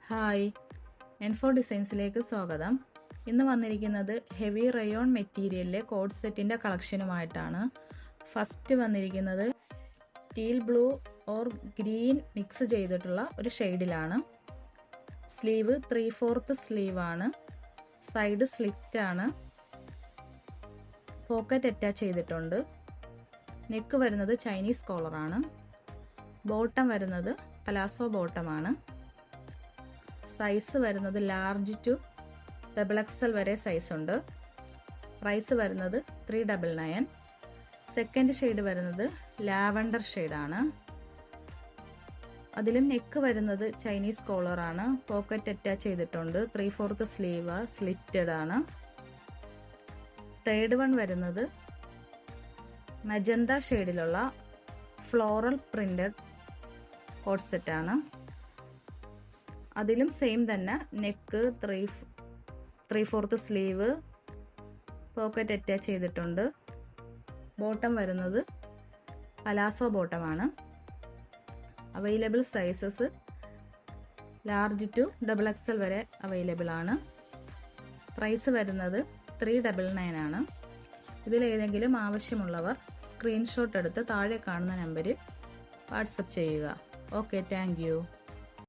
Hi, N4 ഡിസൈൻസിലേക്ക് സ്വാഗതം. ഇന്ന് വന്നിരിക്കുന്നത് ഹെവി റയോൺ മെറ്റീരിയലിലെ കോഡ് സെറ്റിൻ്റെ കളക്ഷനുമായിട്ടാണ്. ഫസ്റ്റ് വന്നിരിക്കുന്നത് teal blue or green mix ചെയ്തിട്ടുള്ള ഒരു ഷെയ്ഡിലാണ്. സ്ലീവ് 3/4 സ്ലീവാണ്. സൈഡ് സ്ലിറ്റ് ആണ്. പോക്കറ്റ് അറ്റാച്ച് ചെയ്തിട്ടുണ്ട്. നെക്ക് വരുന്നത് ചൈനീസ് കോളറാണ്. ബോട്ടം വരുന്നത് പലാസോ ബോട്ടമാണ്. സൈസ് വരുന്നത് ലാർജ് ടു XXL വരെ സൈസ് ഉണ്ട്. പ്രൈസ് വരുന്നത് 399. സെക്കൻഡ് ഷെയ്ഡ് വരുന്നത് ലാവൻഡർ ഷെയ്ഡാണ്. അതിലും നെക്ക് വരുന്നത് ചൈനീസ് കോളറാണ്. പോക്കറ്റ് അറ്റാച്ച് ചെയ്തിട്ടുണ്ട്. 3/4 സ്ലീവ് സ്ലിറ്റഡ് ആണ്. തേർഡ് വൺ വരുന്നത് മജന്ത ഷെയ്ഡിലുള്ള ഫ്ലോറൽ പ്രിന്റഡ് കോഡ് സെറ്റാണ്. അതിലും സെയിം തന്നെ നെക്ക് 3/4 സ്ലീവ് പോക്കറ്റ് അറ്റാച്ച് ചെയ്തിട്ടുണ്ട്. ബോട്ടം വരുന്നത് പലാസോ ബോട്ടമാണ്. Available sizes large to XXL വരെ അവൈലബിൾ ആണ്. പ്രൈസ് വരുന്നത് 399 ആണ്. ഇതിലേതെങ്കിലും ആവശ്യമുള്ളവർ സ്ക്രീൻഷോട്ട് എടുത്ത് താഴെ കാണുന്ന നമ്പറിൽ വാട്സപ്പ് ചെയ്യുക. Okay, thank you.